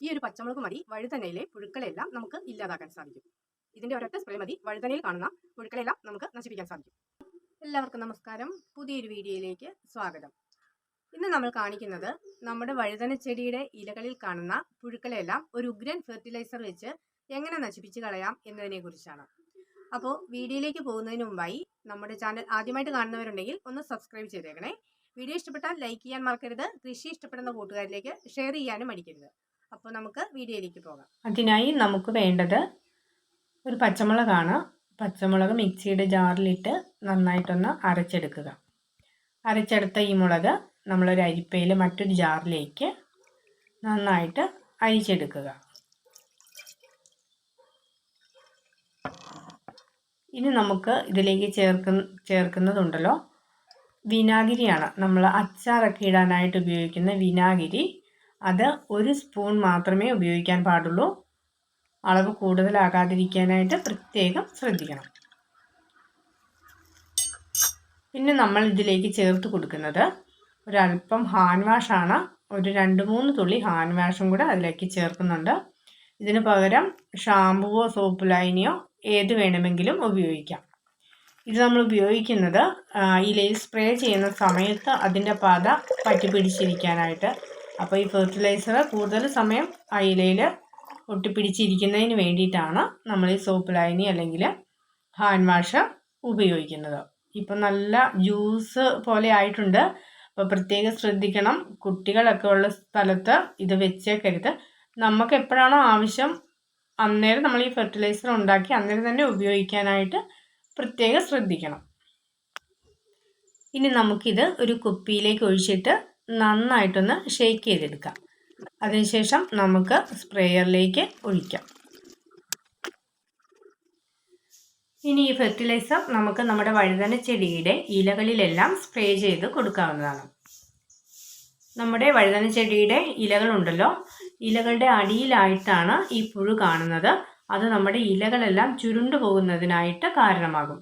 ഈ ഒരു പച്ചമുളക് മതി വഴുതനയിലെ പുഴുക്കളെല്ലാം നമുക്ക് ഇല്ലാതാക്കാൻ സാധിക്കും. ഇതിന്റെ ഒരൊറ്റ സ്പ്രേ മതി വഴുതനയിൽ കാണുന്ന പുഴുക്കളെല്ലാം നമുക്ക് നശിപ്പിക്കാൻ സാധിക്കും. എല്ലാവർക്കും നമസ്കാരം. പുതിയൊരു വീഡിയോയിലേക്ക് സ്വാഗതം. ഇന്ന് നമ്മൾ കാണിക്കുന്നത് നമ്മുടെ വഴുതന ചെടിയുടെ ഇലകളിൽ കാണുന്ന പുഴുക്കളെല്ലാം ഒരു ഉഗ്രൻ ഫെർട്ടിലൈസർ വെച്ച് എങ്ങനെ നശിപ്പിച്ച് കളയാം എന്നതിനെ കുറിച്ചാണ്. അപ്പോൾ വീഡിയോയിലേക്ക് പോകുന്നതിന് മുമ്പായി നമ്മുടെ ചാനൽ ആദ്യമായിട്ട് കാണുന്നവരുണ്ടെങ്കിൽ ഒന്ന് സബ്സ്ക്രൈബ് ചെയ്തേക്കണേ. വീഡിയോ ഇഷ്ടപ്പെട്ടാൽ ലൈക്ക് ചെയ്യാൻ മറക്കരുത്. കൃഷി ഇഷ്ടപ്പെടുന്ന കൂട്ടുകാരിലേക്ക് ഷെയർ ചെയ്യാനും മടിക്കരുത്. അപ്പോൾ നമുക്ക് വീഡിയോയിലേക്ക് പോകാം. അതിനായി നമുക്ക് വേണ്ടത് ഒരു പച്ചമുളകാണ്. പച്ചമുളക് മിക്സിയുടെ ജാറിലിട്ട് നന്നായിട്ടൊന്ന് അരച്ചെടുക്കുക. അരച്ചെടുത്ത ഈ മുളക് നമ്മളൊരു അരിപ്പയിൽ മറ്റൊരു ജാറിലേക്ക് നന്നായിട്ട് അരിച്ചെടുക്കുക. ഇനി നമുക്ക് ഇതിലേക്ക് ചേർക്കുന്നതുണ്ടല്ലോ വിനാഗിരിയാണ്. നമ്മൾ അച്ചാറൊക്കെ ഇടാനായിട്ട് ഉപയോഗിക്കുന്ന വിനാഗിരി. അത് 1 സ്പൂൺ മാത്രമേ ഉപയോഗിക്കാൻ പാടുള്ളൂ. അളവ് കൂടുതലാകാതിരിക്കാനായിട്ട് പ്രത്യേകം ശ്രദ്ധിക്കണം. പിന്നെ നമ്മൾ ഇതിലേക്ക് ചേർത്ത് കൊടുക്കുന്നത് ഒരല്പം ഹാൻഡ് വാഷാണ്. ഒരു 2-3 തുള്ളി ഹാൻഡ് വാഷും കൂടെ അതിലേക്ക് ചേർക്കുന്നുണ്ട്. ഇതിന് പകരം ഷാമ്പുവോ സോപ്പ് ലൈനിയോ ഏത് വേണമെങ്കിലും ഉപയോഗിക്കാം. ഇത് നമ്മൾ ഉപയോഗിക്കുന്നത് ഇലയിൽ സ്പ്രേ ചെയ്യുന്ന സമയത്ത് അതിൻ്റെ പത പറ്റിപ്പിടിച്ചിരിക്കാനായിട്ട്. അപ്പോൾ ഈ ഫെർട്ടിലൈസർ കൂടുതൽ സമയം ആ ഇലയിൽ ഒട്ടിപ്പിടിച്ചിരിക്കുന്നതിന് വേണ്ടിയിട്ടാണ് നമ്മൾ ഈ സോപ്പ് ലൈനി അല്ലെങ്കിൽ ഹാൻഡ് വാഷ് ഉപയോഗിക്കുന്നത്. ഇപ്പം നല്ല ജ്യൂസ് പോലെ ആയിട്ടുണ്ട്. അപ്പോൾ പ്രത്യേകം ശ്രദ്ധിക്കണം. കുട്ടികളൊക്കെ ഉള്ള സ്ഥലത്ത് ഇത് വെച്ചേക്കരുത്. നമുക്ക് എപ്പോഴാണോ ആവശ്യം അന്നേരം നമ്മൾ ഈ ഫെർട്ടിലൈസർ ഉണ്ടാക്കി അന്നേരം തന്നെ ഉപയോഗിക്കാനായിട്ട് പ്രത്യേകം ശ്രദ്ധിക്കണം. ഇനി നമുക്കിത് ഒരു കുപ്പിയിലേക്ക് ഒഴിച്ചിട്ട് നന്നായിട്ടൊന്ന് ഷേക്ക് ചെയ്തെടുക്കാം. അതിനുശേഷം നമുക്ക് സ്പ്രേയറിലേക്ക് ഒഴിക്കാം. ഇനി ഈ ഫെർട്ടിലൈസർ നമുക്ക് നമ്മുടെ വഴുതന ചെടിയുടെ ഇലകളിലെല്ലാം സ്പ്രേ ചെയ്ത് കൊടുക്കാവുന്നതാണ്. നമ്മുടെ വഴുതന ചെടിയുടെ ഇലകളുണ്ടല്ലോ, ഇലകളുടെ അടിയിലായിട്ടാണ് ഈ പുഴു കാണുന്നത്. അത് നമ്മുടെ ഇലകളെല്ലാം ചുരുണ്ടു പോകുന്നതിനായിട്ട് കാരണമാകും.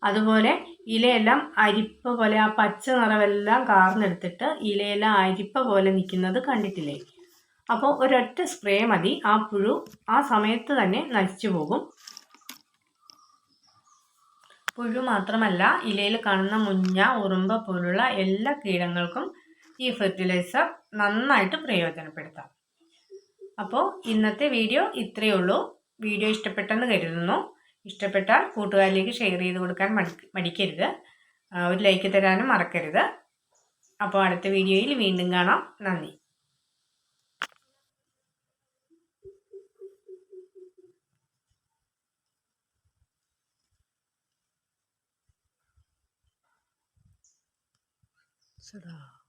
അതുപോലെ ഇലയെല്ലാം അരിപ്പ പോലെ ആ പച്ച നിറമെല്ലാം കാർന്നെടുത്തിട്ട് ഇലയെല്ലാം അരിപ്പ പോലെ നിൽക്കുന്നത് കണ്ടിട്ടില്ലേ? അപ്പോൾ ഒരൊറ്റ സ്പ്രേ മതി, ആ പുഴു ആ സമയത്ത് തന്നെ നശിച്ചു പോകും. പുഴു മാത്രമല്ല, ഇലയിൽ കാണുന്ന മുഞ്ഞ, ഉറുമ്പ് പോലുള്ള എല്ലാ കീടങ്ങൾക്കും ഈ ഫെർട്ടിലൈസർ നന്നായിട്ട് പ്രയോജനപ്പെടുത്താം. അപ്പോൾ ഇന്നത്തെ വീഡിയോ ഇത്രയേ ഉള്ളൂ. വീഡിയോ ഇഷ്ടപ്പെട്ടെന്ന് കരുതുന്നു. ഇഷ്ടപ്പെട്ടാൽ കൂട്ടുകാരിലേക്ക് ഷെയർ ചെയ്ത് കൊടുക്കാൻ മടിക്കരുത്. ഒരു ലൈക്ക് തരാനും മറക്കരുത്. അപ്പോൾ അടുത്ത വീഡിയോയിൽ വീണ്ടും കാണാം. നന്ദി. ശരി.